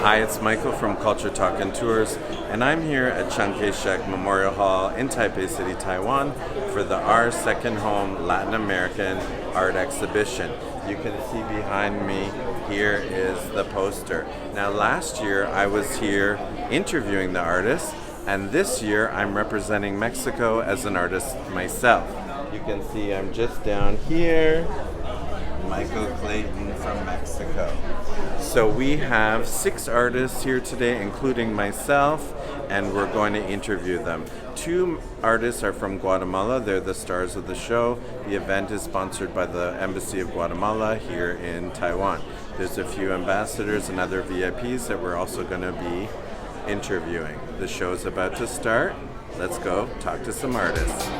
Hi, it's Michael from Culture Talk and Tours, and I'm here at Chiang Kai-Shek Memorial Hall in Taipei City, Taiwan for the R Second Home Latin American Art Exhibition. You can see behind me here is the poster. Now last year I was here interviewing the artists, and this year I'm representing Mexico as an artist myself. You can see I'm just down here. Michael Clayton from Mexico. So we have 6 artists here today, including myself, and we're going to interview them. 2 artists are from Guatemala. They're the stars of the show. The event is sponsored by the Embassy of Guatemala here in Taiwan. There's a few ambassadors and other VIPs that we're also going to be interviewing. The show's about to start. Let's go talk to some artists.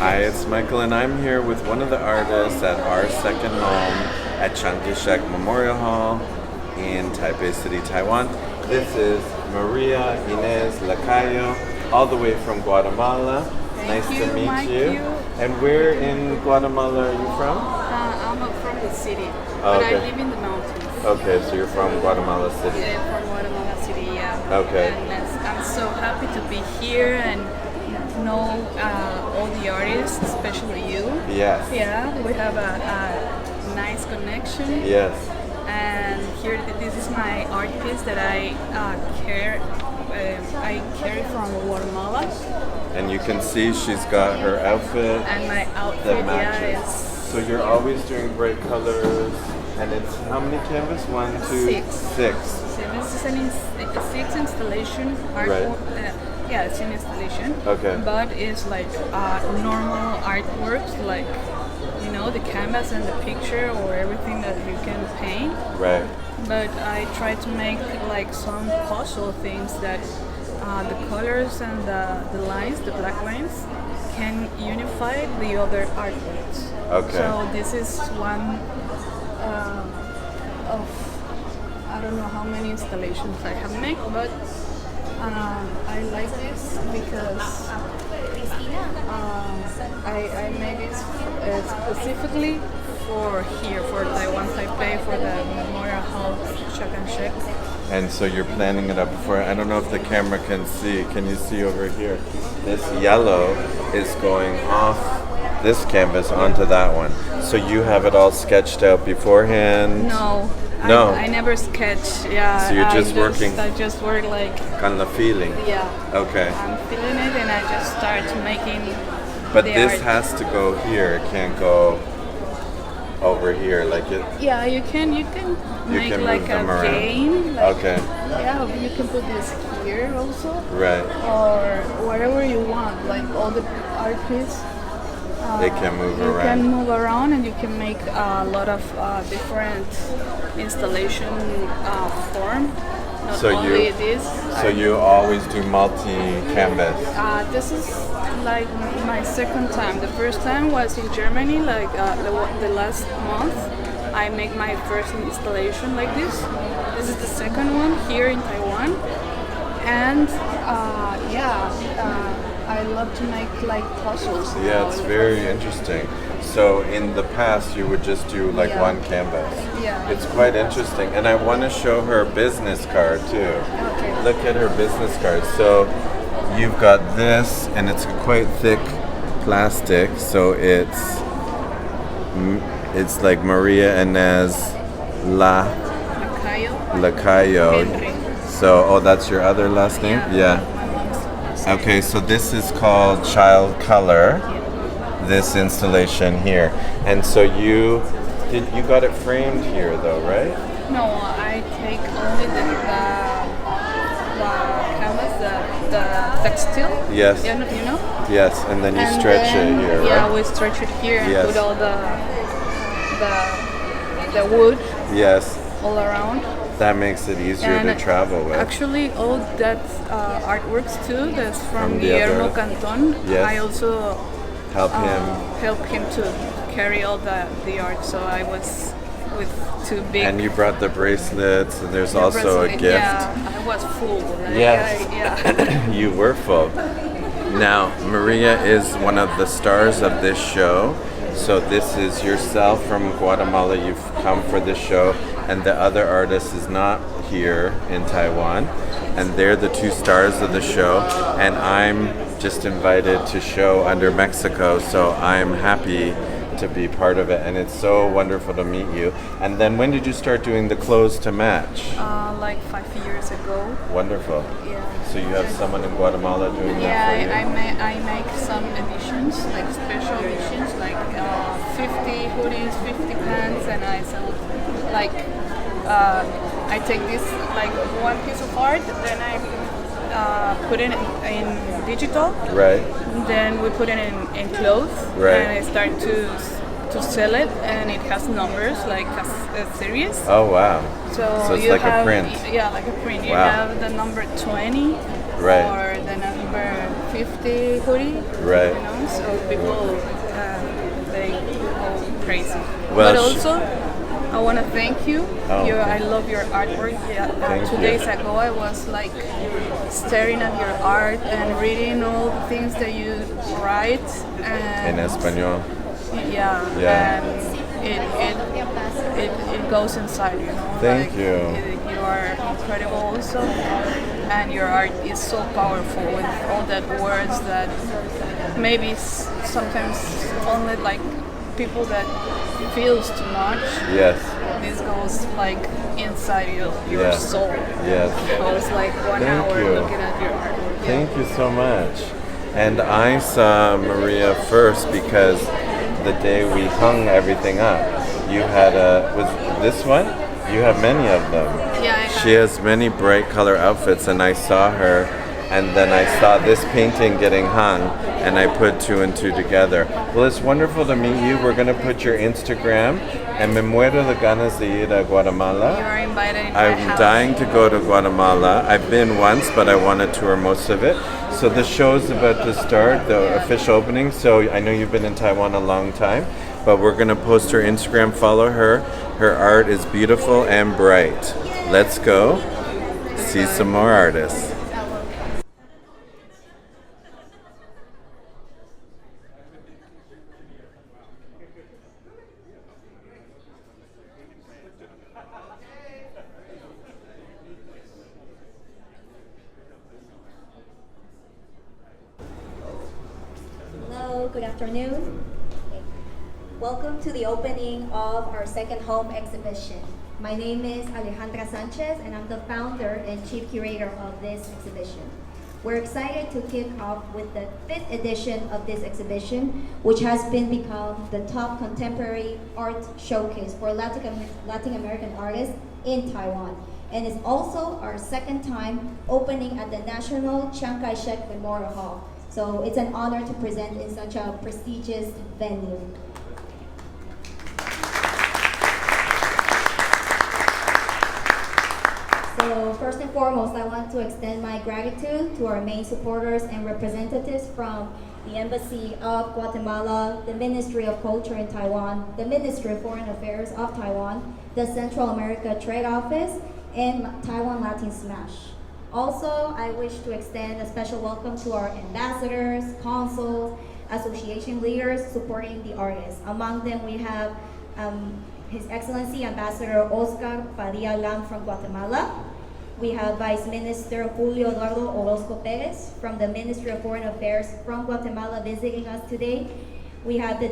Hi, it's Michael, and I'm here with one of the artists at our second home at Kai-Shek Memorial Hall in Taipei City, Taiwan. This is Maria Inez Lacayo, all the way from Guatemala. Nice to meet you. And where in Guatemala are you from? I'm from the city, Oh, but okay. I live in the mountains. Okay, so you're from Guatemala City. Yeah, from Guatemala City, yeah. Okay. And I'm so happy to be here and know all the artists, especially you. Yes. Yeah, we have a nice connection. Yes. And here, this is my art piece that I carry from Guatemala. And you can see she's got her outfit And my outfit, that matches. yeah, is So you're always doing bright colors. And it's how many canvas? 1, 2, 6. 6. So this is a 6 installation art. Right. Yeah, it's an installation. Okay. But it's like normal artworks, like the canvas and the picture or everything that you can paint. Right. But I try to make like some puzzle things that the colors and the lines, the black lines, can unify the other artworks. Okay. So this is one of I don't know how many installations I have made, but I like this because I made it specifically for here, for Taiwan, Taipei, for the Memorial Hall Chiang. And so you're planning it up before. I don't know if the camera can see. Can you see over here? This yellow is going off this canvas onto that one. So you have it all sketched out beforehand? No. No. I never sketch. Yeah. So you're just working. I just work like. Kind of feeling. Yeah. Okay. I'm feeling it, and I just start making. But the this art. has to go here. It can't go over here like it. Yeah, you can make can like move a them around. vein. Like, Okay. Yeah, you can put this here also, Right. or wherever you want. Like all the art pieces. They can move You around. can move around, and you can make a lot of different installation form. Not So only you- this. So you always do multi-canvas. This is like my second time. The first time was in Germany, like the last month. I made my first installation like this. This is the second one here in Taiwan, and I love to make like puzzles. Yeah, it's very interesting. So in the past, you would just do like Yeah. one canvas. Yeah. It's quite interesting, and I want to show her business card too. Okay. Look at her business card. So you've got this, and it's quite thick plastic. So it's like Maria Inez Lacayo. Henry. So that's your other last name? Yeah. My mom's last Okay, so this is called Child Color, this installation here. And so you got it framed here though, right? No, I take only the canvas, the textile. Yes. You know? Yes, and then you And stretch then, it here, yeah, right? we stretch it here and Yes. put all the wood Yes. all around. That makes it easier to And travel with. Actually, all that artworks too, that's from the other- Guillermo Canton. Yes. I also Help him. help him to carry all the art. So I was with two big. And you brought the bracelets, and there's also a bracelet. gift. Yeah, I was full. Like, Yes. yeah. You were full. Now, Maria is one of the stars of this show. So this is yourself from Guatemala. You've come for this show, and the other artist is not here in Taiwan. And they're the two stars of the show. And I'm just invited to show under Mexico, so I'm happy to be part of it. And it's so wonderful to meet you. And then when did you start doing the clothes to match? Like 5 years ago. Wonderful. Yeah. So you have someone in Guatemala doing Yeah, that for you? I make some editions, like special editions, like 50 hoodies, 50 pants, and I sell like I take this like one piece of art, then I put it in digital, Right. then we put it in clothes, Right. and I start to sell it, and it has numbers like a series. Oh wow. So it's you like a have, print. Yeah, like a print. You Wow. have the number 20 Right. or the number 50 hoodie. Right. So people they go crazy. Well, but also, I want to thank you. Oh, I love your artwork. Yeah, Thank 2 you. days ago I was like staring at your art and reading all the things that you write. In And Espanol. yeah. And it goes inside, Thank like, you. You are incredible also, and your art is so powerful with all that words that maybe sometimes only like people that feels too much. Yes. This goes like inside your Yeah. soul. Yes. I was like one Thank hour you. looking at your art. Yeah. Thank you so much. And I saw Maria first because the day we hung everything up, you had was this one? You have many of them. Yeah, I have. She has many bright color outfits, and I saw her, and then I saw this painting getting hung, and I put two and two together. Well, it's wonderful to meet you. We're going to put your Instagram, and me muero de ganas de ir a Guatemala. You are invited in my I'm house. dying to go to Guatemala. I've been once, but I want to tour most of it. So the show's about to start, the official opening. So I know you've been in Taiwan a long time, but we're going to post her Instagram, follow her. Her art is beautiful and bright. Let's go see some more artists. Hello, good afternoon. Welcome to the opening of our second home exhibition. My name is Alejandra Sanchez and I'm the founder and chief curator of this exhibition. We're excited to kick off with the 5th edition of this exhibition, which has become the top contemporary art showcase for Latin American artists in Taiwan. And is also our second time opening at the National Chiang Kai-Shek Memorial Hall. So it's an honor to present in such a prestigious venue. So first and foremost, I want to extend my gratitude to our main supporters and representatives from the Embassy of Guatemala, the Ministry of Culture in Taiwan, the Ministry of Foreign Affairs of Taiwan, the Central America Trade Office, and Taiwan Latin Smash. Also, I wish to extend a special welcome to our ambassadors, consuls, association leaders supporting the artists. Among them, we have His Excellency Ambassador Oscar Padilla Lam from Guatemala. We have Vice Minister Julio Eduardo Orozco Perez from the Ministry of Foreign Affairs from Guatemala visiting us today. We have the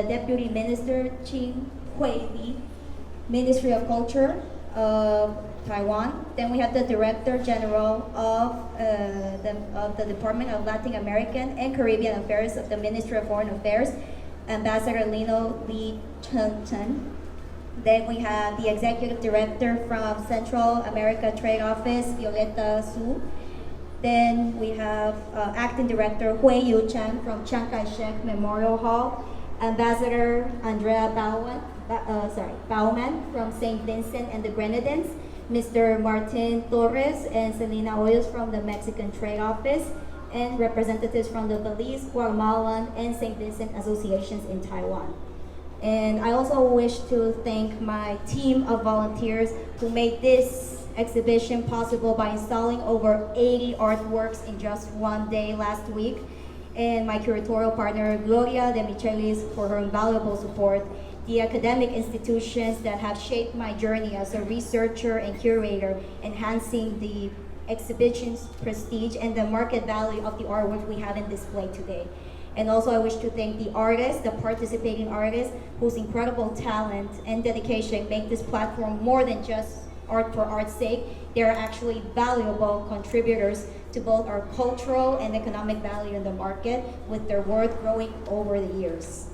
Deputy Minister Ching Hui Li, Ministry of Culture of Taiwan. Then we have the Director General of the Department of Latin American and Caribbean Affairs of the Ministry of Foreign Affairs, Ambassador Lino Lee Chen. Then we have the Executive Director from Central America Trade Office, Violeta Su. Then we have Acting Director Hui Yu Chan from Chiang Kai-Shek Memorial Hall, Ambassador Andrea Bauman from St. Vincent and the Grenadines, Mr. Martin Torres and Selena Hoyos from the Mexican Trade Office, and representatives from the Belize, Guatemalan, and St. Vincent associations in Taiwan. And I also wish to thank my team of volunteers who made this exhibition possible by installing over 80 artworks in just one day last week, and my curatorial partner Gloria de Michelis for her invaluable support, the academic institutions that have shaped my journey as a researcher and curator, enhancing the exhibition's prestige and the market value of the artwork we have in display today. And also I wish to thank the artists, the participating artists, whose incredible talent and dedication make this platform more than just art for art's sake. They are actually valuable contributors to both our cultural and economic value in the market, with their worth growing over the years.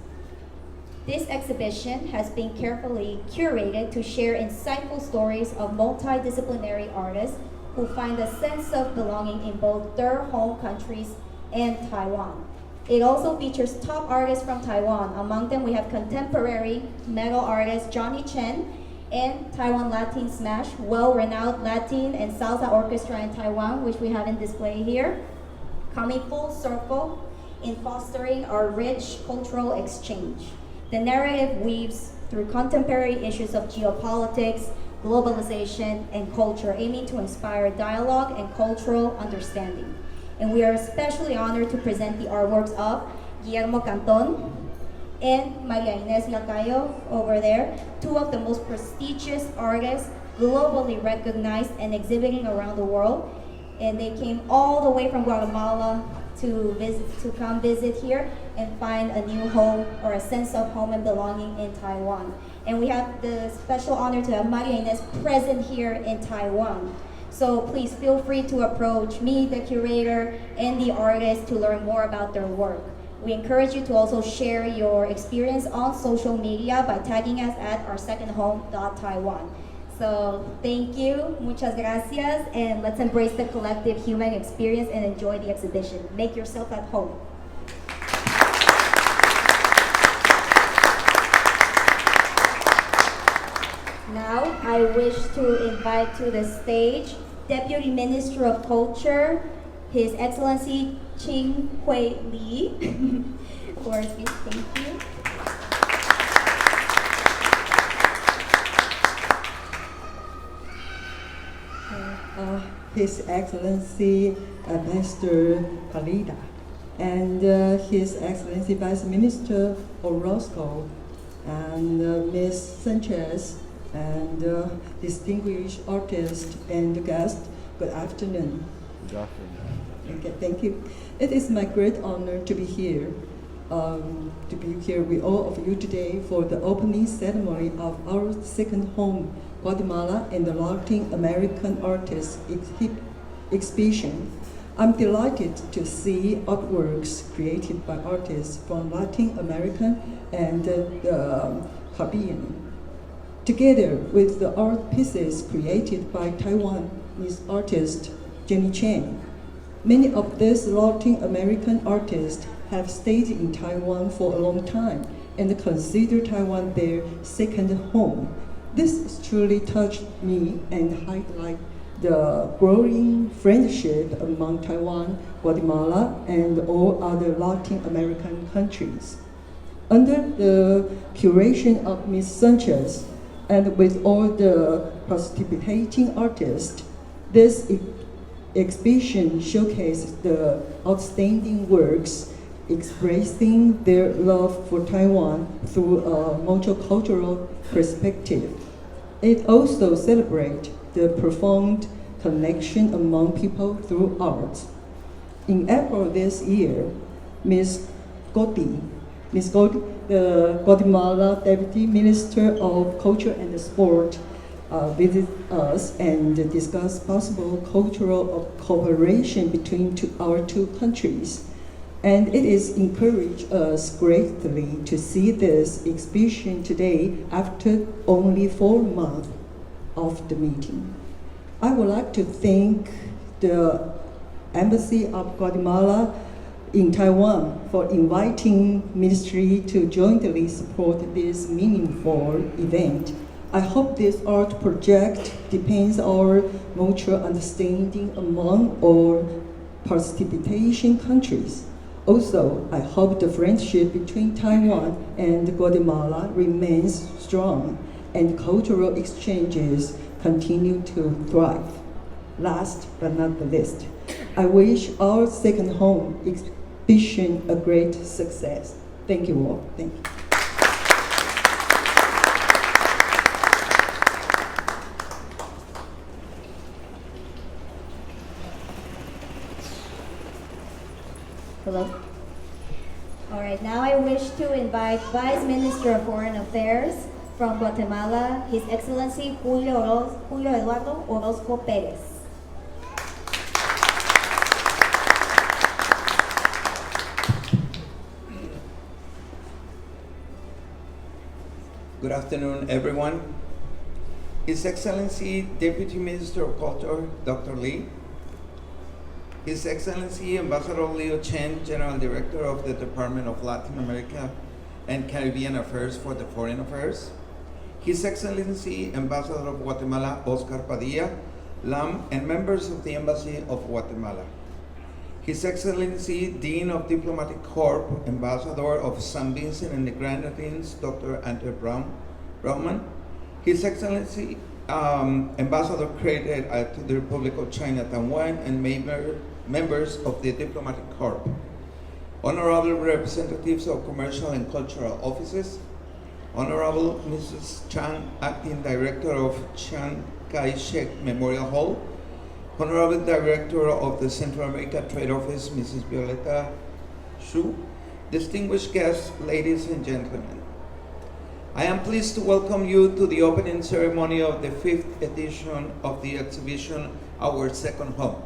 This exhibition has been carefully curated to share insightful stories of multidisciplinary artists who find a sense of belonging in both their home countries and Taiwan. It also features top artists from Taiwan. Among them, we have contemporary metal artist Johnny Chen and Taiwan Latin Smash, well-renowned Latin and salsa orchestra in Taiwan, which we have in display here. coming full circle in fostering our rich cultural exchange. The narrative weaves through contemporary issues of geopolitics, globalization, and culture, aiming to inspire dialogue and cultural understanding. And we are especially honored to present the artworks of Guillermo Canton and Maria Inés Lacayo over there, two of the most prestigious artists globally recognized and exhibiting around the world. And they came all the way from Guatemala to come visit here and find a new home or a sense of home and belonging in Taiwan. And we have the special honor to have Maria Inés present here in Taiwan. So please feel free to approach me, the curator, and the artist to learn more about their work. We encourage you to also share your experience on social media by tagging us at oursecondhome.taiwan. So thank you, muchas gracias, and let's embrace the collective human experience and enjoy the exhibition. Make yourself at home. Now, I wish to invite to the stage Deputy Minister of Culture, His Excellency Ching Hui Li, for a speech. Thank you. His Excellency Ambassador Kalida and His Excellency Vice Minister R.O.C and Ms. Sanchez and distinguished artists and guests, good afternoon. Good afternoon. Okay, thank you. It is my great honor to be here with all of you today for the opening ceremony of our second home, Guatemala and the Latin American Artists exhibition. I'm delighted to see artworks created by artists from Latin America and the Caribbean, together with the art pieces created by Taiwanese artist Jenny Chiang. Many of these Latin American artists have stayed in Taiwan for a long time and consider Taiwan their second home. This truly touched me and highlight the growing friendship among Taiwan, Guatemala, and all other Latin American countries. Under the curation of Ms. Sanchez and with all the participating artists, this exhibition showcases the outstanding works expressing their love for Taiwan through a multicultural perspective. It also celebrates the profound connection among people through art. In April this year, Ms. Gotti, the Guatemala Deputy Minister of Culture and Sport, visited us and discussed possible cultural cooperation between our two countries. And it is encouraged us greatly to see this exhibition today after only 4 months of the meeting. I would like to thank the Embassy of Guatemala in Taiwan for inviting ministry to jointly support this meaningful event. I hope this art project deepens our mutual understanding among all participating countries. Also, I hope the friendship between Taiwan and Guatemala remains strong and cultural exchanges continue to thrive. Last but not the least, I wish our second home exhibition a great success. Thank you all. Thank you. Hello. All right, now I wish to invite Vice Minister of Foreign Affairs from Guatemala, His Excellency Julio Eduardo Orozco Perez. Good afternoon, everyone. His Excellency Deputy Minister of Culture, Dr. Lee, His Excellency Ambassador Leo Chen, General Director of the Department of Latin America and Caribbean Affairs for the Foreign Affairs, His Excellency Ambassador of Guatemala, Oscar Padilla, LAM, and members of the Embassy of Guatemala. His Excellency Dean of Diplomatic Corps, Ambassador of St. Vincent and the Grenadines, Dr. Andre Brauman, His Excellency Ambassador created to the Republic of China, Taiwan, and members of the Diplomatic Corps, honorable representatives of commercial and cultural offices, Honorable Mrs. Chiang, Acting Director of Chiang Kai-Shek Memorial Hall, Honorable Director of the Central America Trade Office, Mrs. Violeta Xu, distinguished guests, ladies and gentlemen. I am pleased to welcome you to the opening ceremony of the 5th edition of the exhibition, Our Second Home,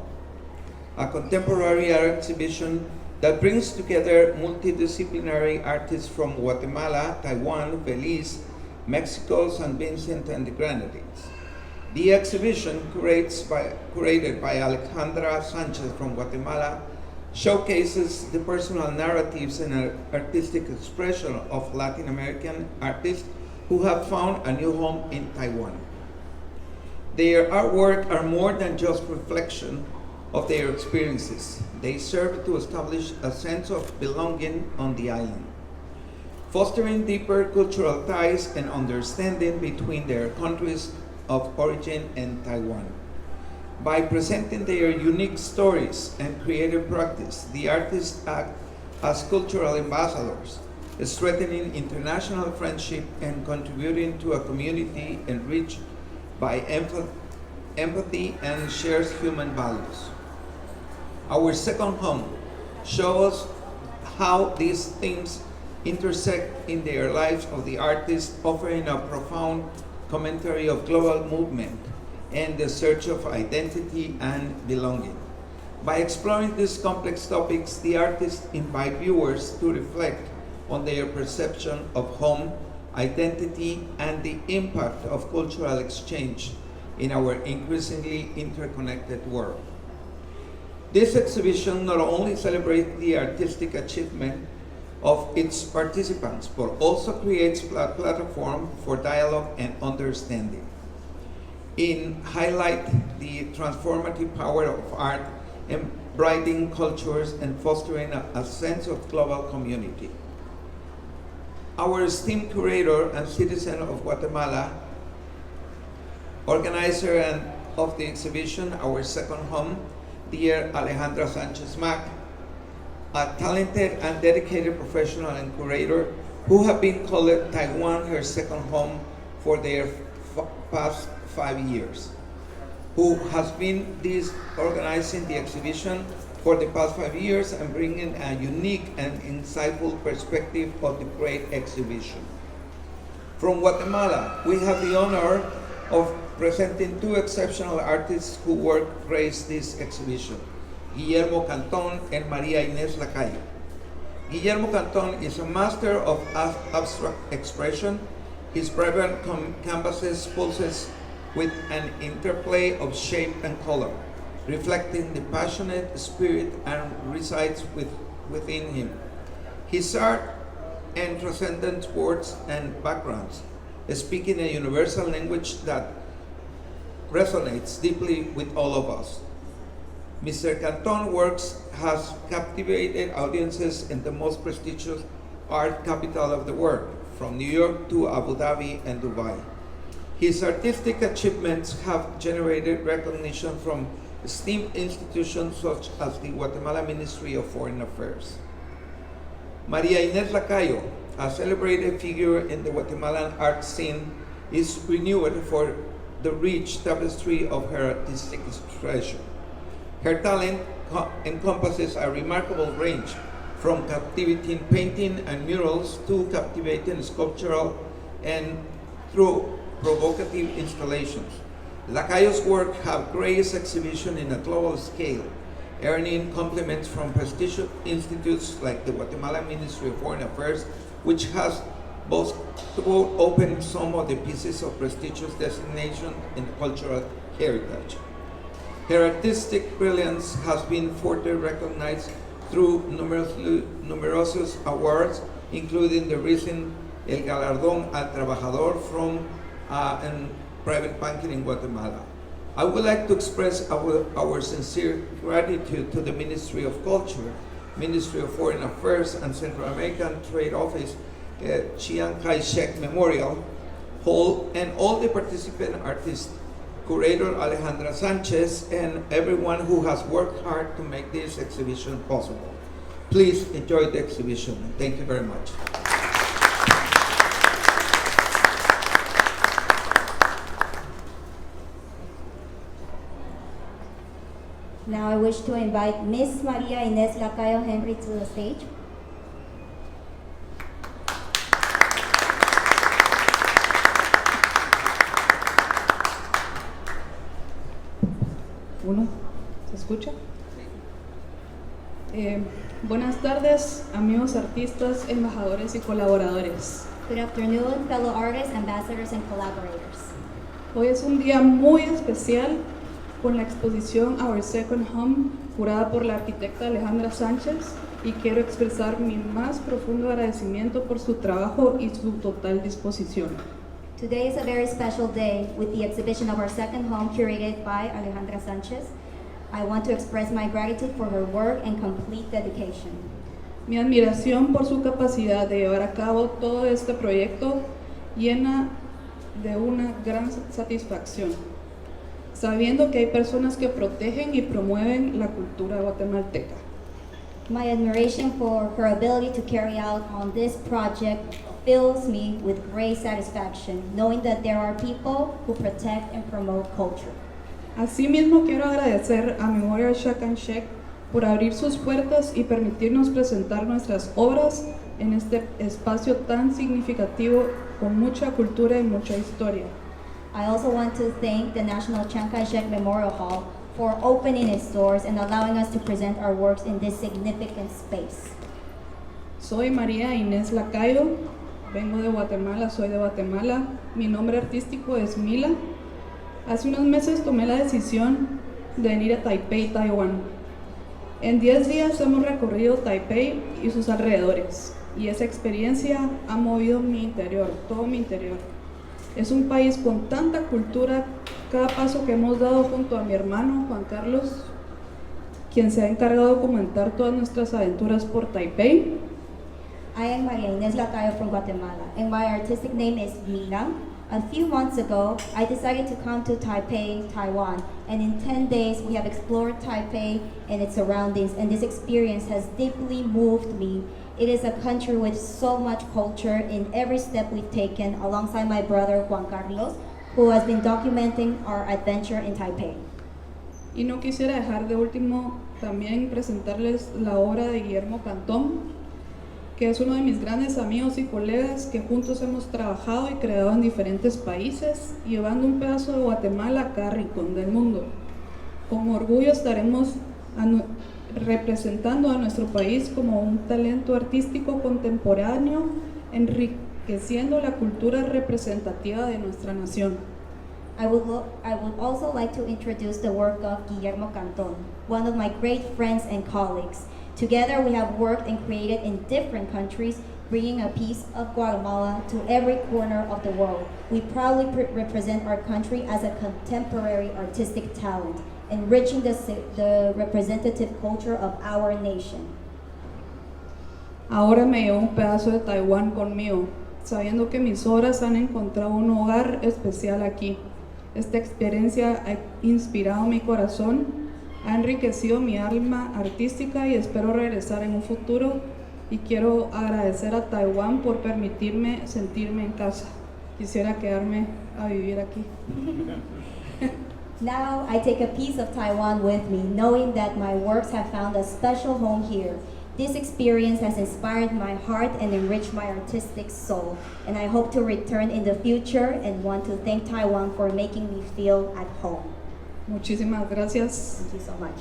a contemporary art exhibition that brings together multidisciplinary artists from Guatemala, Taiwan, Belize, Mexico, St. Vincent, and the Grenadines. The exhibition, curated by Alejandra Sanchez from Guatemala, showcases the personal narratives and artistic expression of Latin American artists who have found a new home in Taiwan. Their artwork are more than just reflection of their experiences. They serve to establish a sense of belonging on the island, fostering deeper cultural ties and understanding between their countries of origin and Taiwan. By presenting their unique stories and creative practice, the artists act as cultural ambassadors, strengthening international friendship and contributing to a community enriched by empathy and shared human values. Our Second Home shows how these themes intersect in their lives of the artists, offering a profound commentary of global movement and the search of identity and belonging. By exploring these complex topics, the artists invite viewers to reflect on their perception of home, identity, and the impact of cultural exchange in our increasingly interconnected world. This exhibition not only celebrates the artistic achievement of its participants, but also creates a platform for dialogue and understanding. In highlight the transformative power of art in brightening cultures and fostering a sense of global community. Our esteemed curator and citizen of Guatemala, organizer of the exhibition, Our Second Home, dear Alejandra Sanchez Mac, a talented and dedicated professional and curator who have been called Taiwan her second home for their past 5 years, who has been organizing the exhibition for the past 5 years and bringing a unique and insightful perspective of the great exhibition. From Guatemala, we have the honor of presenting two exceptional artists who work grace this exhibition, Guillermo Canton and Maria Inés Lacayo. Guillermo Canton is a master of abstract expression. His private canvases pulses with an interplay of shape and color, reflecting the passionate spirit and resides within him. His art and transcendent words and backgrounds, speaking a universal language that resonates deeply with all of us. Mr. Canton's works has captivated audiences in the most prestigious art capital of the world, from New York to Abu Dhabi and Dubai. His artistic achievements have generated recognition from esteemed institutions such as the Guatemala Ministry of Foreign Affairs. Maria Inés Lacayo, a celebrated figure in the Guatemalan art scene, is renewed for the rich tapestry of her artistic expression. Her talent encompasses a remarkable range, from captivating painting and murals to captivating sculptural and through provocative installations. Lacayo's work have graced exhibition in a global scale, earning compliments from prestigious institutes like the Guatemala Ministry of Foreign Affairs, which has both opened some of the pieces of prestigious designation in cultural heritage. Her artistic brilliance has been further recognized through numerous awards, including the recent El Galardón al Trabajador from private banking in Guatemala. I would like to express our sincere gratitude to the Ministry of Culture, Ministry of Foreign Affairs and Central American Trade Office, Chiang Kai-Shek Memorial Hall, and all the participant artists, curator Alejandra Sanchez, and everyone who has worked hard to make this exhibition possible. Please enjoy the exhibition. Thank you very much. Now I wish to invite Miss Maria Inés Lacayo Henry to the stage. Uno, ¿se escucha? Buenas tardes, amigos artistas, embajadores y colaboradores. Good afternoon, fellow artists, ambassadors, and collaborators. Hoy es un día muy especial con la exposición Our Second Home, curada por la arquitecta Alejandra Sánchez, y quiero expresar mi más profundo agradecimiento por su trabajo y su total disposición. Today is a very special day with the exhibition of Our Second Home curated by Alejandra Sanchez. I want to express my gratitude for her work and complete dedication. Mi admiración por su capacidad de llevar a cabo todo este proyecto llena de una gran satisfacción, sabiendo que hay personas que protegen y promueven la cultura guatemalteca. My admiration for her ability to carry out on this project fills me with great satisfaction, knowing that there are people who protect and promote culture. Asimismo, quiero agradecer a Memorial Kai-Shek por abrir sus puertas y permitirnos presentar nuestras obras en este espacio tan significativo con mucha cultura y mucha historia. I also want to thank the National Chiang Kai-Shek Memorial Hall for opening its doors and allowing us to present our works in this significant space. Soy María Inés Lacayo, vengo de Guatemala, soy de Guatemala, mi nombre artístico es Mila. Hace unos meses tomé la decisión de venir a Taipei, Taiwán. En 10 días hemos recorrido Taipei y sus alrededores, y esa experiencia ha movido mi interior, todo mi interior. Es un país con tanta cultura. Cada paso que hemos dado junto a mi hermano Juan Carlos, quien se ha encargado de documentar todas nuestras aventuras por Taipei. I am Maria Inés Lacayo from Guatemala, and my artistic name is Mila. A few months ago, I decided to come to Taipei, Taiwan, and in 10 days we have explored Taipei and its surroundings, and this experience has deeply moved me. It is a country with so much culture in every step we've taken, alongside my brother Juan Carlos, who has been documenting our adventure in Taipei. Y no quisiera dejar de último también presentarles la obra de Guillermo Cantón, que es uno de mis grandes amigos y colegas que juntos hemos trabajado y creado en diferentes países, llevando un pedazo de Guatemala a cada rincón del mundo. Con orgullo estaremos representando a nuestro país como un talento artístico contemporáneo, enriqueciendo la cultura representativa de nuestra nación. I would also like to introduce the work of Guillermo Cantón, one of my great friends and colleagues. Together we have worked and created in different countries, bringing a piece of Guatemala to every corner of the world. We proudly represent our country as a contemporary artistic talent, enriching the representative culture of our nation. Ahora me llevo un pedazo de Taiwán conmigo, sabiendo que mis obras han encontrado un hogar especial aquí. Esta experiencia ha inspirado mi corazón, ha enriquecido mi alma artística y espero regresar en un futuro, y quiero agradecer a Taiwán por permitirme sentirme en casa. Quisiera quedarme a vivir aquí. Now I take a piece of Taiwan with me, knowing that my works have found a special home here. This experience has inspired my heart and enriched my artistic soul, and I hope to return in the future and want to thank Taiwan for making me feel at home. Muchísimas gracias. Thank you so much.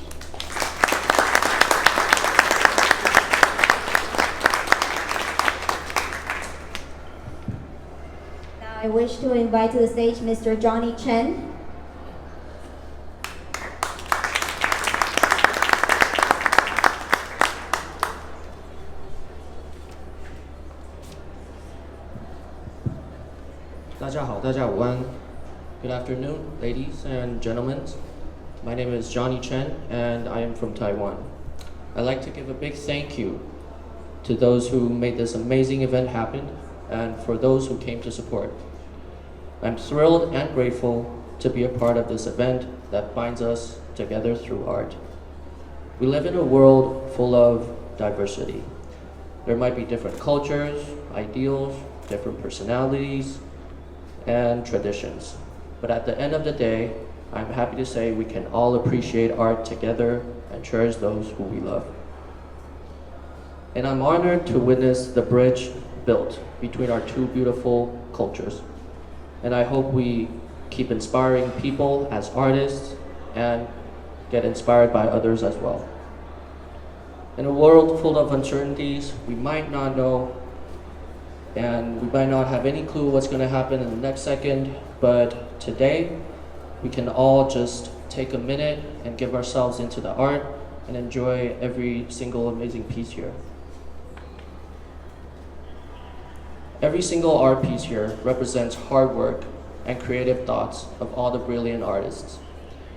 Now I wish to invite to the stage Mr. Johnny Chen. Daja hao, daja 午安。Good afternoon, ladies and gentlemen. My name is Johnny Chen, and I am from Taiwan. I'd like to give a big thank you to those who made this amazing event happen, and for those who came to support. I'm thrilled and grateful to be a part of this event that binds us together through art. We live in a world full of diversity. There might be different cultures, ideals, different personalities, and traditions. But at the end of the day, I'm happy to say we can all appreciate art together and cherish those who we love. And I'm honored to witness the bridge built between our two beautiful cultures. And I hope we keep inspiring people as artists and get inspired by others as well. In a world full of uncertainties, we might not know and we might not have any clue what's going to happen in the next second, but today we can all just take a minute and give ourselves into the art and enjoy every single amazing piece here. Every single art piece here represents hard work and creative thoughts of all the brilliant artists.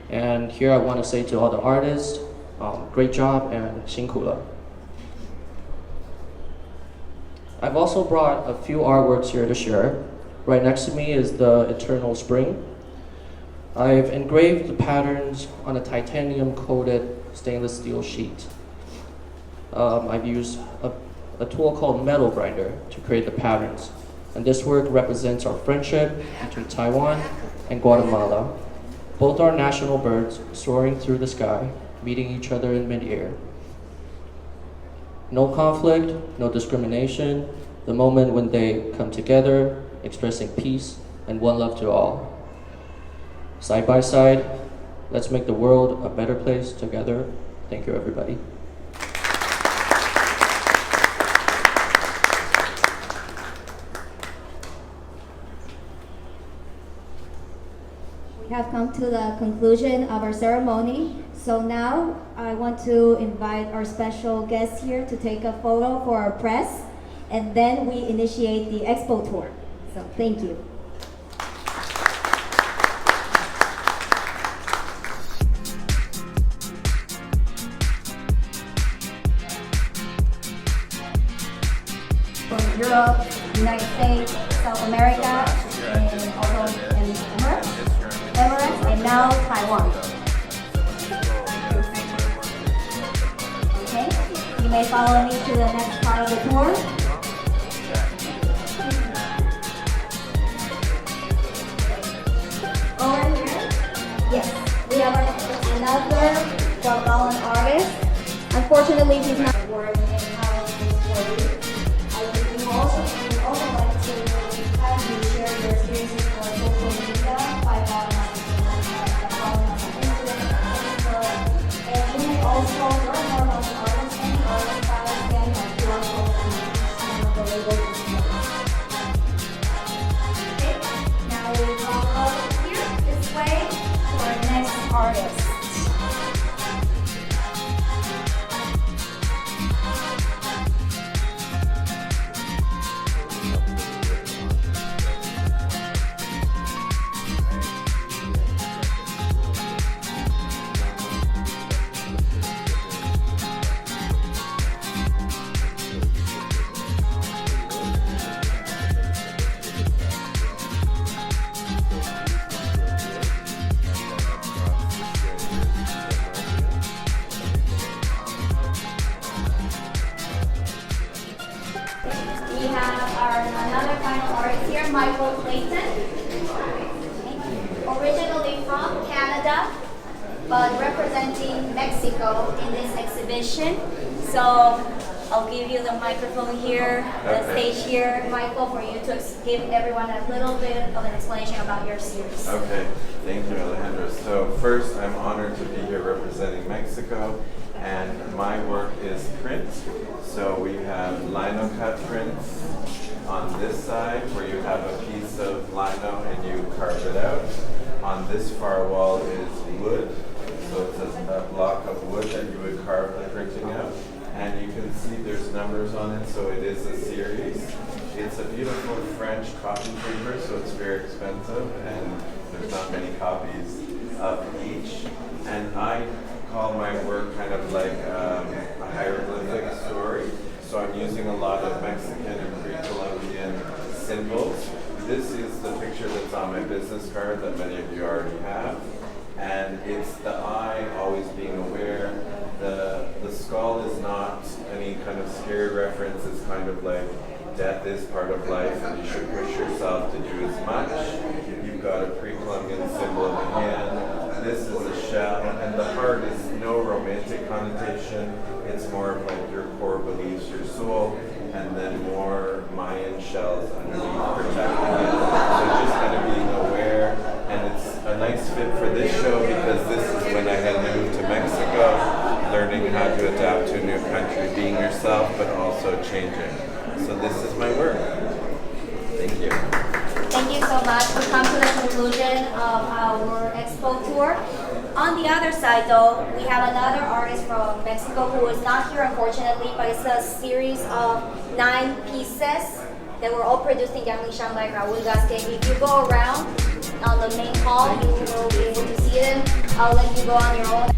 And here I want to say to all the artists, great job and 辛苦了. I've also brought a few artworks here to share. Right next to me is the Eternal Spring. I've engraved the patterns on a titanium-coated stainless steel sheet. I've used a tool called metal grinder to create the patterns. And this work represents our friendship between Taiwan and Guatemala. Both are national birds soaring through the sky, meeting each other in mid-air. No conflict, no discrimination, the moment when they come together, expressing peace and one love to all. Side by side, let's make the world a better place together. Thank you, everybody. We have come to the conclusion of our ceremony. So now I want to invite our special guests here to take a photo for our press, and then we initiate the expo tour. So thank you. From Europe, United States, South America, and also in Emirates, and now Taiwan. Okay, you may follow me to the next part of the tour. Over here, yes, we have another Guatemalan artist. Unfortunately, he's not working in house for you. We would also like to have you share your experiences on social media by following us on Instagram, Facebook, and you may also learn more about the artists and artists by scanning our QR code on the label display. Okay, now we will go here this way to our next artist. We have another final artist here, Michael Clayton. Originally from Canada, but representing Mexico in this exhibition. So I'll give you the microphone here, the stage here, Michael, for you to give everyone a little bit of an explanation about your series. Okay, thank you, Alejandro. So first, I'm honored to be here representing Mexico, and my work is print. So we have lino cut prints on this side, where you have a piece of lino and you carve it out. On this far wall is wood, so it's a block of wood that you would carve the printing out. And you can see there's numbers on it, so it is a series. It's it's a beautiful French copy paper, so it's very expensive, and there's not many copies of each. And I call my work kind of like a hieroglyphic story. So I'm using a lot of Mexican and pre-Columbian symbols. This is the picture that's on my business card that many of you already have. And it's the eye always being aware. The skull is not any kind of scary reference. It's kind of like death is part of life and you should push yourself to do as much. You've got a pre-Columbian symbol of the hand. This is a shell, and the heart is no romantic connotation. It's more of like your core beliefs, your soul, and then more Mayan shells underneath protecting it. So just kind of being aware, and it's a nice fit for this show because this is when I had moved to Mexico, learning how to adapt to a new country, being yourself, but also changing. So this is my work. Thank you. Thank you so much. We come to the conclusion of our expo tour. On the other side though, we have another artist from Mexico who is not here unfortunately, but it's a series of 9 pieces that were all produced in Yangmingshan by Raul Gasque. If you go around on the main hall, you will be able to see them. I'll let you go on your own.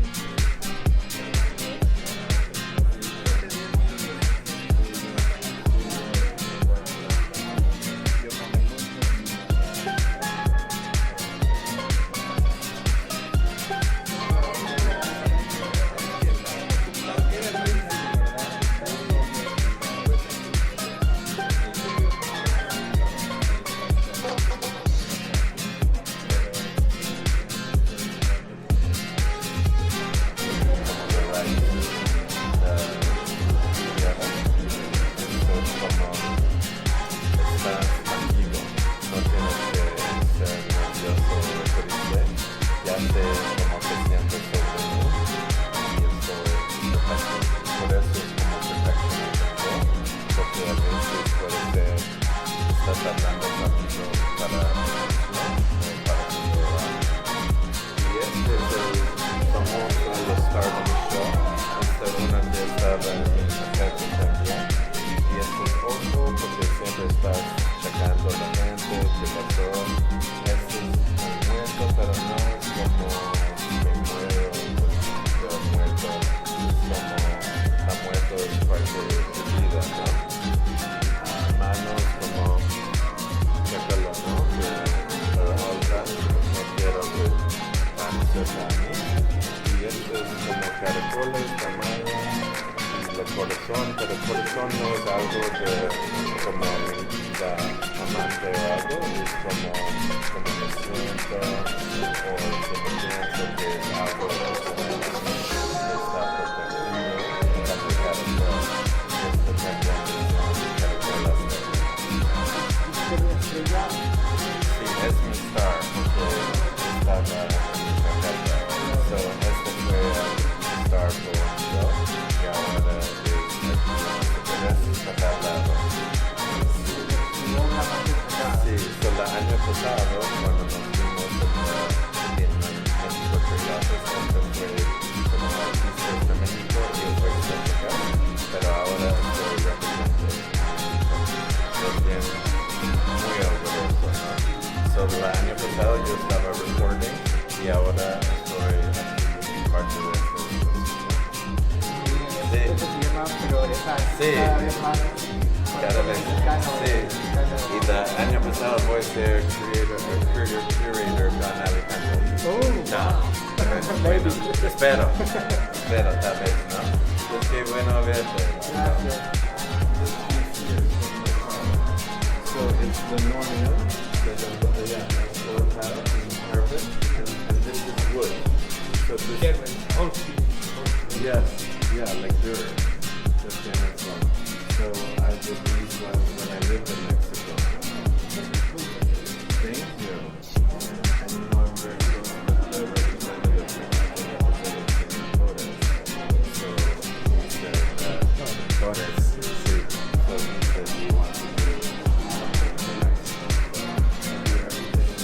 Pero el corazón no es algo de como la amante o algo, es como me siento o como pienso que es algo que está protegido para aplicar esto cambiando sí, es mi star porque estaba en mi carrera. So, este fue el star por yo y ahora sí, el año pasado, cuando nos fuimos en México Trade Office, fue como artista de México y yo soy de México, pero ahora estoy representando. Estoy bien, muy orgulloso, ¿no? So, el año pasado yo estaba recording y ahora estoy aquí parte de esto. Sí. Cada vez. Sí. Y el año pasado voy a ser curator con Alejandro. Bueno, espero tal vez, ¿no? Pues qué bueno verte. Gracias. So it's the normal, carpet, and this is wood. So this, yes, yeah, like dirt. That's where it's from. So I did these when I lived in Mexico. Thank you. And you know I'm very close with the representative in Torres. So he said, Torres, sí. So he said he wants to do something in Mexico. So I do everything.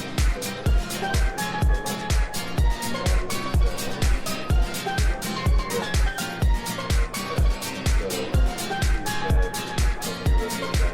So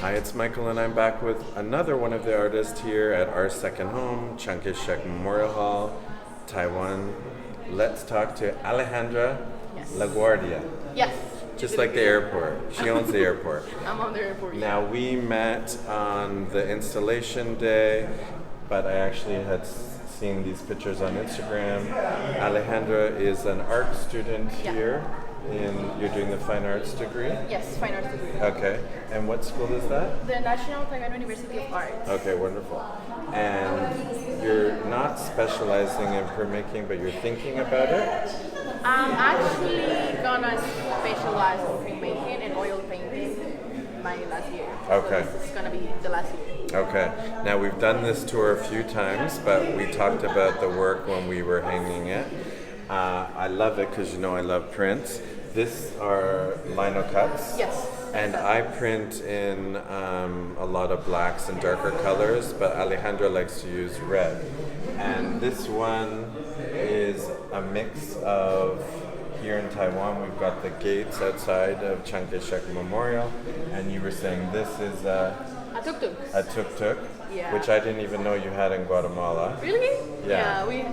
Hi, it's Michael, and I'm back with another one of the artists here at our second home, Chiang Kai-Shek Memorial Hall, Taiwan. Let's talk to Alejandra LaGuardia. Yes. Just like the airport. She owns the airport. I'm on the airport. Now, we met on the installation day, but I actually had seen these pictures on Instagram. Alejandra is an art student here. You're doing the fine arts degree? Yes, fine arts degree. Okay. And what school is that? The National Taiwan University of Art. Okay, wonderful. And you're not specializing in printmaking, but you're thinking about it? I'm actually gonna specialize in printmaking and oil painting my last year. Okay. So this is gonna be the last year. Okay. Now, we've done this tour a few times, but we talked about the work when we were hanging it. I love it because I love prints. These are lino cuts. Yes. And I print in a lot of blacks and darker colors, but Alejandra likes to use red. And this one is a mix of, here in Taiwan, we've got the gates outside of Chiang Kai-Shek Memorial, and you were saying this is a tuk-tuk, which I didn't even know you had in Guatemala. Really? Yeah. We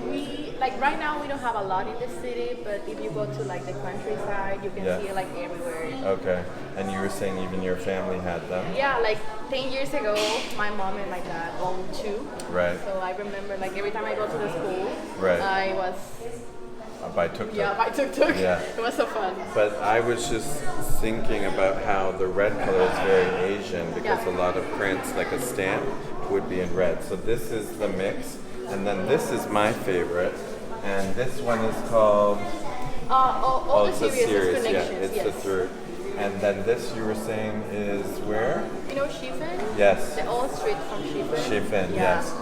like right now we don't have a lot in the city, but if you go to like the countryside, you can see it like everywhere. Okay. And you were saying even your family had them? Yeah, like 10 years ago, my mom and my dad owned two. Right. So I remember like every time I go to the school, Right. I was by tuk-tuk. Yeah, by tuk-tuk. Yeah. It was so fun. But I was just thinking about how the red color is very Asian because a lot of prints, like a stamp, would be in red. So this is the mix. And then this is my favorite. And this one is called... all the it's a series series. is Yeah, Connections. it's the third. And then this you were saying is where? You know Shifen? Yes. The old street from Shifen. Shifen, Yeah. yes.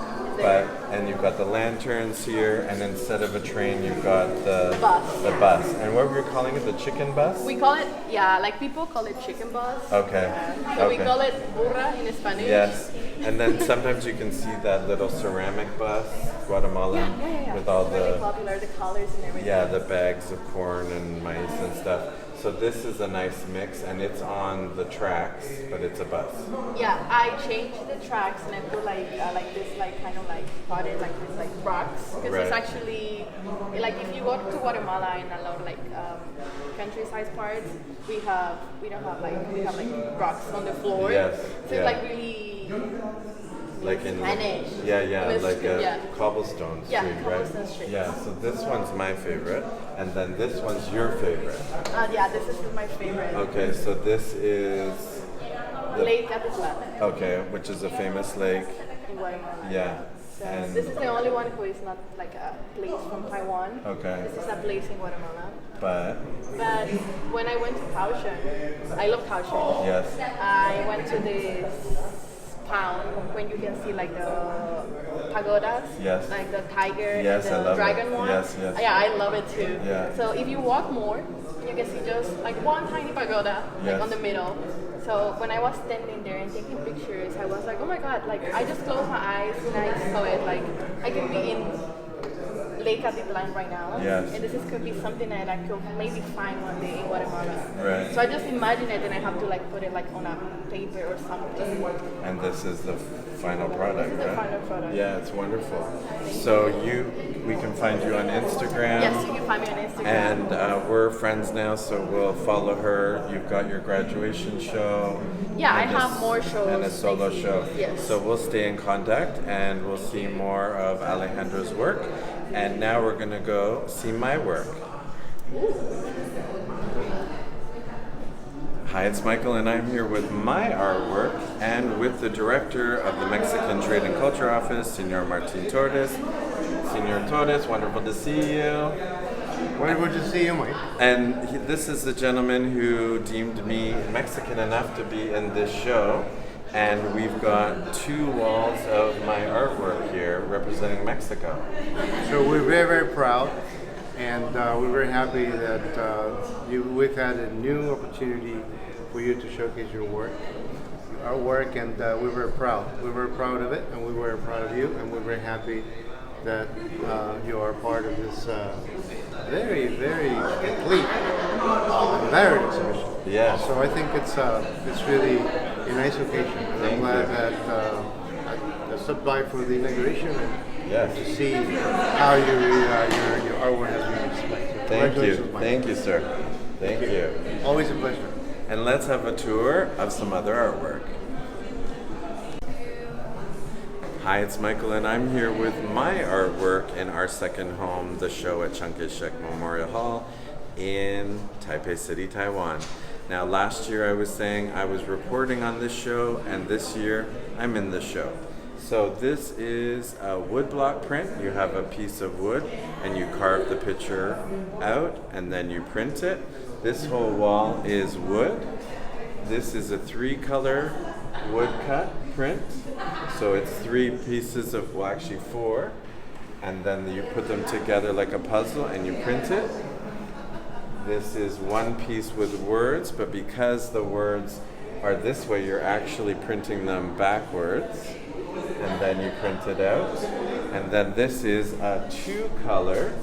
And you've got the lanterns here, and instead of a train, you've got the bus. And what were you calling it? The chicken bus? We call it, like people call it chicken bus. Okay. So we call it burra in Spanish. Yes. And then sometimes you can see that little ceramic bus, Guatemalan, with all it's really popular, the colors and everything. Yeah, the bags of corn and maize and stuff. So this is a nice mix, and it's on the tracks, but it's a bus. Yeah, I changed the tracks and I put like this kind of potted like this like rocks because it's actually like if you go to Guatemala in a lot of countryside parts, we have rocks on the floor. Yes. So it's like really like in Spanish. Like a cobblestone street, cobblestone right? street. Yeah, so this one's my favorite, and then this one's your favorite. This is my favorite. Okay, so this is Lake Atitlan. Okay, which is a famous lake in Guatemala. Yeah. So And this is the only one who is not like a place from Taiwan. Okay. This is a place in Guatemala. But when I went to Kai-Shek, I love Kai-Shek. Yes. I went to this town when you can see like the pagodas, like the tiger and the dragon one. Yes. Yeah, I love it too. Yeah. So if you walk more, you can see just like one tiny pagoda like on the middle. So when I was standing there and taking pictures, I was like, oh my god, like I just closed my eyes and I saw it. Like I could be in Lake Atitlan right now. Yes. And this could be something that I could maybe find one day in Guatemala. Right. So I just imagine it and I have to like put it like on a paper or something. And this is the final product, This is the final product. Yeah, it's wonderful. So we can find you on Instagram. Yes, you can find me on Instagram. And we're friends now, so we'll follow her. You've got your graduation show. Yeah, I have more shows. And a solo show. Yes. So we'll stay in contact and we'll see more of Alejandra's work. And now we're going to go see my work. Hi, it's Michael, and I'm here with my artwork and with the director of the Mexican Trade and Culture Office, Senor Martin Torres. Senor Torres, wonderful to see you. Wonderful to see you, Mike. And this is the gentleman who deemed me Mexican enough to be in this show. And we've got 2 walls of my artwork here representing Mexico. So we're very, very proud, and we're very happy that we've had a new opportunity for you to showcase your work, our work, and we're very proud. We're very proud of it, and we're very proud of you, and we're very happy that you are part of this very, very complete marriage exhibition. Yeah. So I think it's really, nice occasion. And I'm glad that I stopped by for the inauguration and to see how your artwork has been displayed. So Thank you. congratulations, Mike. Thank you, sir. Thank you. Always a pleasure. And let's have a tour of some other artwork. Hi, it's Michael, and I'm here with my artwork in our second home, the show at Kai-Shek Memorial Hall in Taipei City, Taiwan. Now, last year I was saying I was reporting on this show, and this year I'm in the show. So this is a woodblock print. You have a piece of wood, and you carve the picture out, and then you print it. This whole wall is wood. This is a 3-color woodcut print. So it's 3 pieces of, well, actually 4, and then you put them together like a puzzle and you print it. This is 1 piece with words, but because the words are this way, you're actually printing them backwards, and then you print it out. And then this is a 2-color,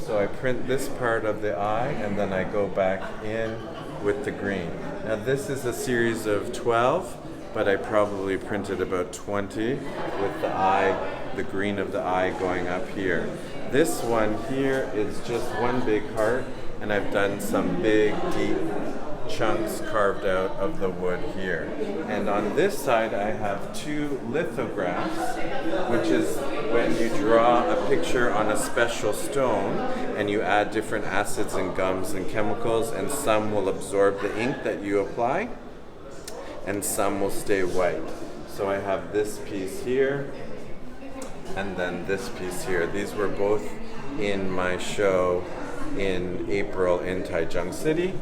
so I print this part of the eye, and then I go back in with the green. Now this is a series of 12, but I probably printed about 20 with the eye, the green of the eye going up here. This one here is just 1 big heart, and I've done some big, deep chunks carved out of the wood here. And on this side, I have 2 lithographs, which is when you draw a picture on a special stone, and you add different acids and gums and chemicals, and some will absorb the ink that you apply, and some will stay white. So I have this piece here, and then this piece here. These were both in my show in April in Taichung City.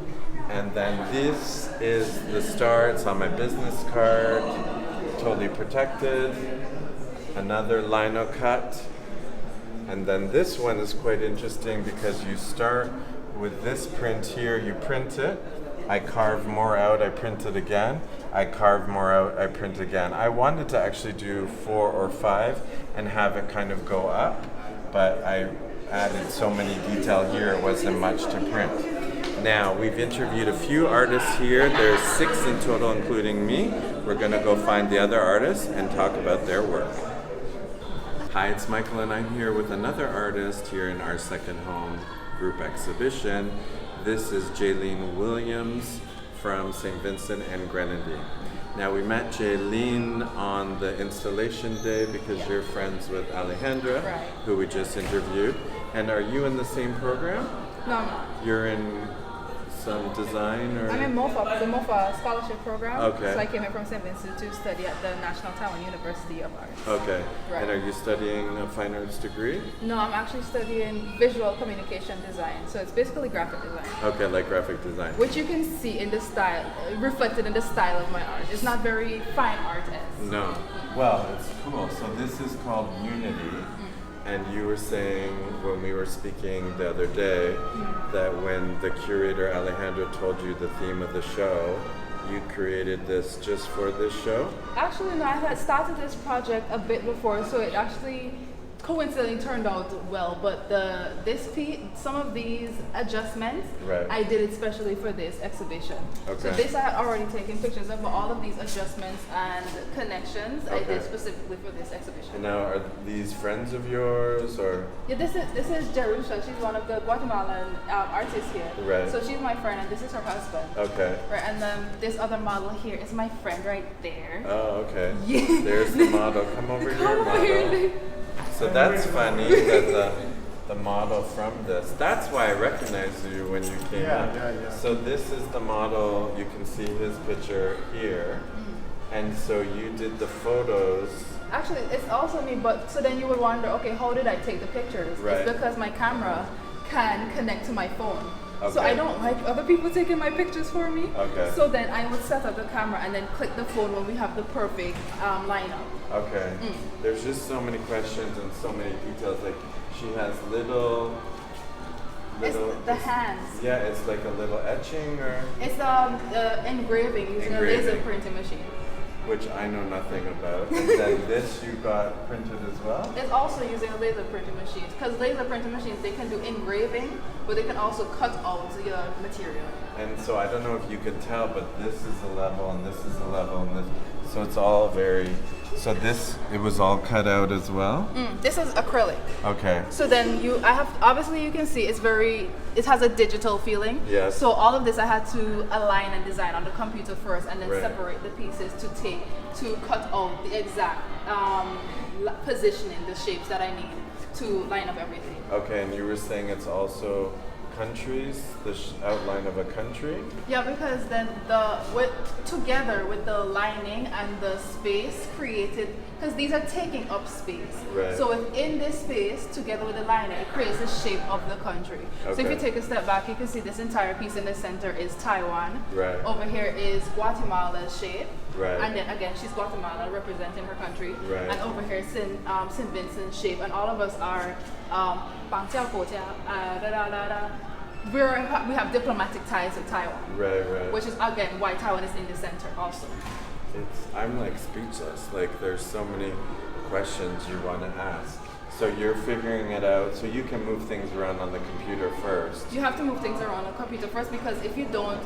And then this is the star. It's on my business card, totally protected. Another lino cut. And then this one is quite interesting because you start with this print here, you print it, I carve more out, I print it again, I carve more out, I print again. I wanted to actually do 4 or 5 and have it kind of go up, but I added so many detail here, it wasn't much to print. Now, we've interviewed a few artists here. There's 6 in total, including me. We're gonna go find the other artists and talk about their work. Hi, it's Michael, and I'm here with another artist here in our second home group exhibition. This is Jaylene Williams from St. Vincent and Grenadine. Now, we met Jaylene on the installation day because you're friends with Alejandra, Right. who we just interviewed. And are you in the same program? No, I'm not. You're in some design or? I'm in MOFA, the MOFA scholarship program. Okay. So I came here from St. Vincent to study at the National Taiwan University of Arts. Okay. Right. And are you studying a fine arts degree? No, I'm actually studying visual communication design. So it's basically graphic design. Okay, like graphic design. Which you can see in the style, reflected in the style of my art. It's not very fine art-esque. No. Well, it's cool. So this is called Unity. And you were saying when we were speaking the other day that when the curator Alejandro told you the theme of the show, you created this just for this show? Actually, no, I had started this project a bit before, so it actually coincidentally turned out well. But this piece, some of these adjustments, Right. I did it specially for this exhibition. Okay. So this I had already taken pictures of, but all of these adjustments and connections I Okay. did specifically for this exhibition. And now, are these friends of yours or? Yeah, this is Jerusha. She's one of the Guatemalan artists here. Right. So she's my friend, and this is her husband. Okay. Right, and then this other model here is my friend right there. Oh, okay. Yeah. There's the model. Come over here, Come over model. here. So that's funny that the model from this. That's why I recognized you when you came up. Yeah. So this is the model. You can see his picture here. And so you did the photos. Actually, it's also me, but so then you would wonder, okay, how did I take the pictures? Right. It's because my camera can connect to my phone. So Okay. I don't like other people taking my pictures for me. Okay. So then I would set up the camera and then click the phone when we have the perfect lineup. Okay. There's just so many questions and so many details. Like she has little. It's the hands. Yeah, it's like a little etching or. It's engraving using a Engraving. laser printing machine. Which I know nothing about. And then this you got printed as well? It's also using a laser printing machine because laser printing machines, they can do engraving but they can also cut out the material. And so I don't know if you could tell, but this is a level, and this is a level, and this. So it's all very. So this, it was all cut out as well. This is acrylic. Okay. So then obviously you can see it has a digital feeling. Yes. So all of this I had to align and design on the computer first, and then Right. separate the pieces to cut out the exact positioning, the shapes that I need to line up everything. Okay, and you were saying it's also countries, the outline of a country. Yeah, because then together with the lining and the space created, because these are taking up space. Right. So within this space, together with the lining, it creates the shape of the country. So if Okay. you take a step back, you can see this entire piece in the center is Taiwan. Right. Over here is Guatemala's shape. Right. And then again, she's Guatemala representing her country. Right. And over here is St. Vincent's shape. And all of us are 邦交国家, we have diplomatic ties with Taiwan. Right, right. Which is again why Taiwan is in the center also. I'm like speechless. Like there's so many questions you want to ask. So you're figuring it out. So you can move things around on the computer first. You have to move things around on the computer first, because if you don't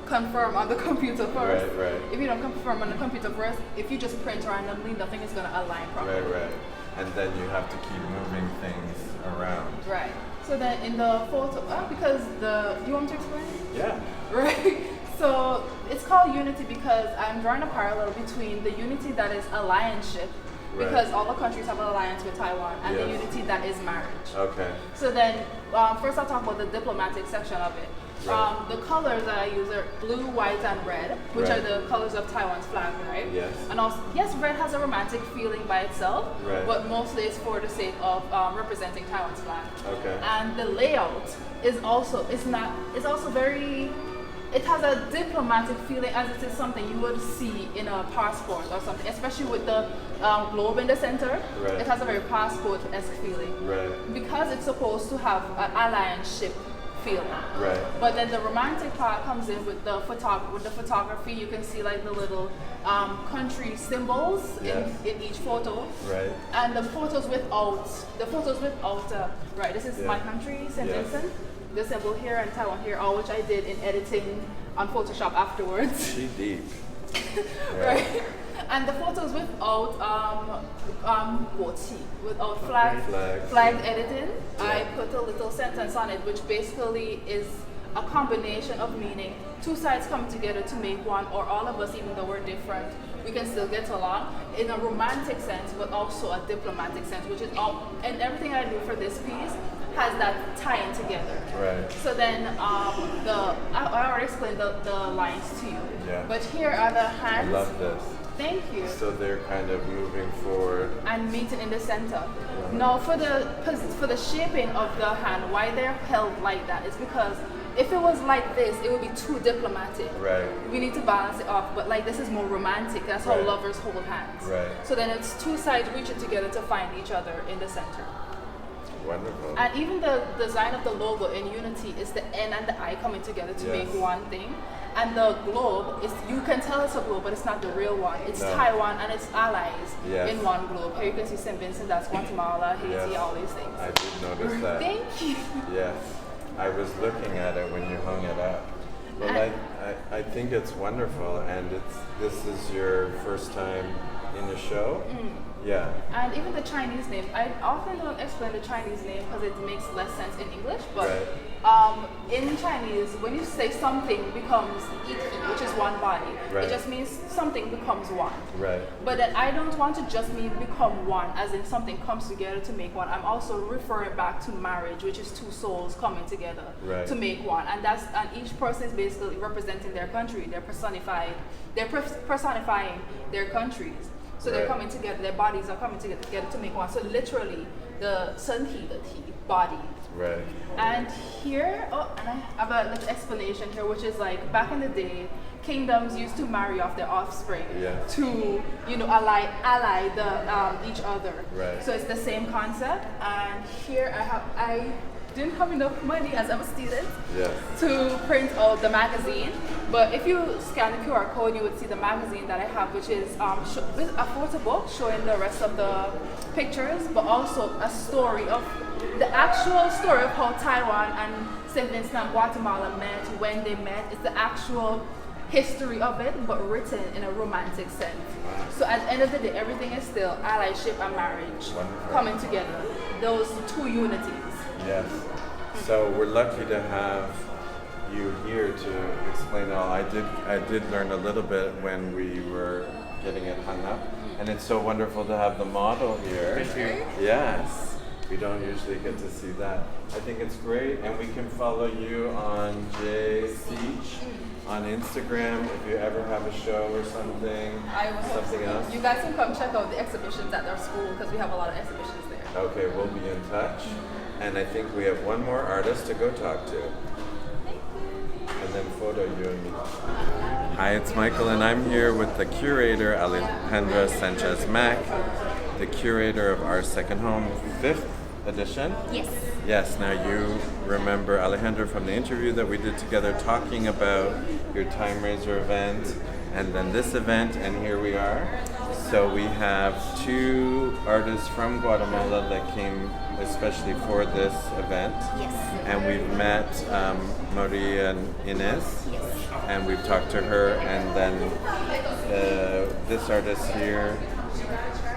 confirm on the computer first, Right. if you don't confirm on the computer first, if you just print randomly, nothing is going to align properly. Right. And then you have to keep moving things around. Right. So then in the photo, because you want me to explain? Yeah. Right. So it's called unity because I'm drawing a parallel between the unity that is alliance-ship, Right. because all the countries have an alliance with Taiwan, and the Yes. unity that is marriage. Okay. So then, first I'll talk about the diplomatic section of it. Right. The colors that I use are blue, white, and red, which Right. are the colors of Taiwan's flag, right? Yes. And also, yes, red has a romantic feeling by itself, Right. but mostly it's for the sake of representing Taiwan's flag. Okay. And the layout is also very. It has a diplomatic feeling, as it is something you would see in a passport or something, especially with the globe in the center. Right. It has a very passport-esque feeling. Right. Because it's supposed to have an alliance-ship feeling. Right. But then the romantic part comes in with the photography. You can see like the little country symbols Yes. in each photo. Right. And the photos without, right, this is Yeah. my country, St. Yes. Vincent. The symbol here and Taiwan here, all which I did in editing on Photoshop afterwards. She deep. Right. And the photos without R.O.C, without flag editing, I put a little sentence on it, which basically is a combination of meaning. Two sides come together to make one, or all of us, even though we're different, we can still get along in a romantic sense, but also a diplomatic sense, which is all. And everything I do for this piece has that tying together. Right. So then I already explained the lines to you. Yeah. But here are the I hands. love this. Thank you. So they're kind of moving forward. And meeting in the center. Now for the shaping of the hand, why they're held like that is because if it was like this, it would be too diplomatic. Right. We need to balance it off, but like this is more romantic. That's how Right. lovers hold hands. Right. So then it's two sides reaching together to find each other in the center. Wonderful. And even the design of the logo in Unity is the N and the I coming together to Yes. make one thing. And the globe is, you can tell it's a globe, but it's not the real one. It's No. Taiwan and its allies Yes. in one globe. Here you can see St. Vincent, that's Guatemala, Haiti, Yes. all these things. I did notice that. Thank you. Yes. I was looking at it when you hung it up. Well, I think it's wonderful, and this is your first time in a show? Yeah. And even the Chinese name, I often don't explain the Chinese name because it makes less sense in English, but in Chinese, when you say something becomes iki, which is one body, Right. it just means something becomes one. Right. But then I don't want to just mean become one, as in something comes together to make one. I'm also referring back to marriage, which is two souls coming together Right. to make one. And each person is basically representing their country. They're personifying their countries. So they're Right. coming together, their bodies are coming together to make one. So literally, the 身体的体, body. Right. And here, and I have a little explanation here, which is like back in the day, kingdoms used to marry off their offspring Yeah. to, ally each other. Right. So it's the same concept. And here I didn't have enough money as I'm a student Yes. to print out the magazine. But if you scan the QR code, you would see the magazine that I have, which is with a photo book showing the rest of the pictures, but also a story of the actual story of how Taiwan and St. Vincent and Guatemala met, when they met. It's the actual history of it, but written in a romantic sense. So at the end of the day, everything is still allyship and marriage coming together. Those two unities. Yes. So we're lucky to have you here to explain all. I did learn a little bit when we were getting it hung up, and it's so wonderful to have the model here. Thank you. Yes. We don't usually get to see that. I think it's great, and we can follow you on J Siege on Instagram if you ever have a show or something. Something else. You guys can come check out the exhibitions at our school because we have a lot of exhibitions there. Okay, we'll be in touch. And I think we have one more artist to go talk to. And then photo you and me. Hi, it's Michael, and I'm here with the curator, Alejandra Sanchez-Mack, the curator of Our Second Home 5th edition. Yes. Yes, now you remember Alejandra from the interview that we did together talking about your Time Raiser event and then this event, and here we are. So we have two artists from Guatemala that came especially for this event. Yes. And we've met Maria and Inez, Yes. and we've talked to her, and then this artist here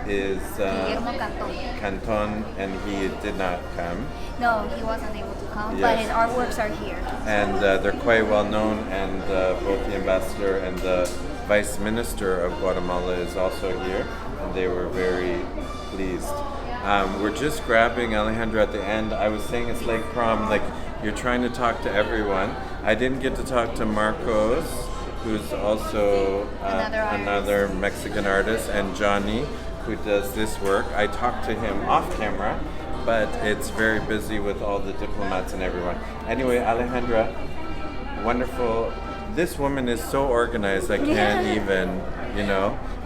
is Guillermo Canton. Canton, and he did not come. No, he wasn't able to come, Yes. but his artworks are here. And they're quite well known, and both the ambassador and the vice minister of Guatemala is also here, and they were very pleased. We're just grabbing Alejandra at the end. I was saying it's like prom, like you're trying to talk to everyone. I didn't get to talk to Marcos, who's also another Mexican artist, and Johnny, who does this work. I talked to him off camera, but it's very busy with all the diplomats and everyone. Anyway, Alejandra, wonderful. This woman is so organized, I can't even,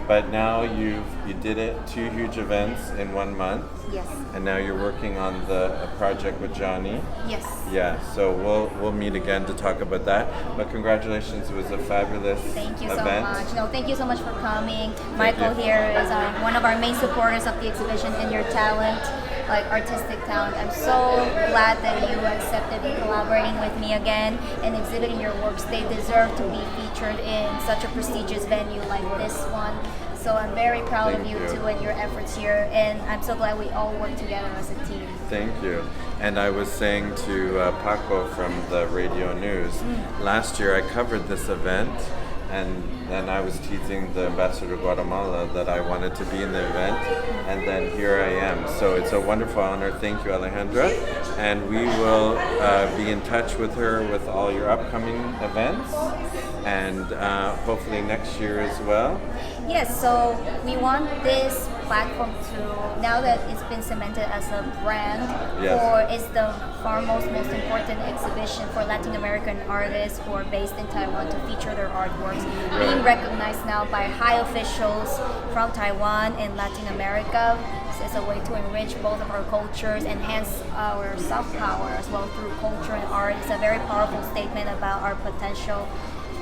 But now you did it, 2 huge events in 1 month. Yes. And now you're working on a project with Johnny. Yes. Yeah, so we'll meet again to talk about that. But congratulations, it was a fabulous Thank you event. so much. No, thank you so much for coming. Michael here is one of our main supporters of the exhibition and your talent, like artistic talent. I'm so glad that you accepted collaborating with me again and exhibiting your works. They deserve to be featured in such a prestigious venue like this one. So I'm very proud of you too and your efforts here, and I'm so glad we all work together as a team. Thank you. And I was saying to Paco from the radio news, last year I covered this event, and then I was teasing the ambassador of Guatemala that I wanted to be in the event, and then here I am. So it's a wonderful honor. Thank you, Alejandra. And we will be in touch with her with all your upcoming events, and hopefully next year as well. Yes, so we want this platform to, now that it's been cemented as a brand, it's the foremost, most important exhibition for Latin American artists who are based in Taiwan to feature their artworks, being recognized now by high officials from Taiwan and Latin America. This is a way to enrich both of our cultures, enhance our self-power as well through culture and art. It's a very powerful statement about our potential,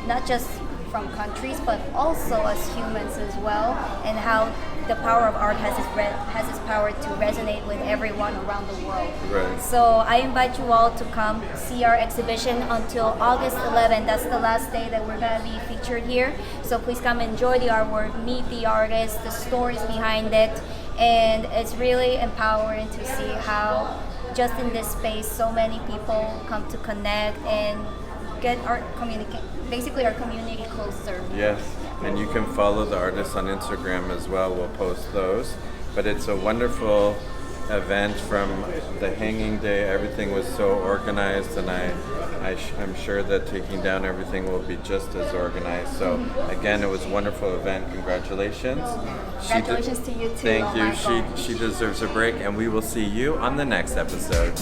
not just from countries, but also as humans as well, and how the power of art has its power to resonate with everyone around the world. Right. So I invite you all to come see our exhibition until August 11th. That's the last day that we're going to be featured here. So please come enjoy the artwork, meet the artists, the stories behind it, and it's really empowering to see how just in this space so many people come to connect and get our communicate. Basically our community closer. Yes, and you can follow the artists on Instagram as well. We'll post those. But it's a wonderful event from the hanging day. Everything was so organized, and I'm sure that taking down everything will be just as organized. So again, it was a wonderful event. Congratulations. Congratulations to you too. Thank you. Michael. She deserves a break, and we will see you on the next episode.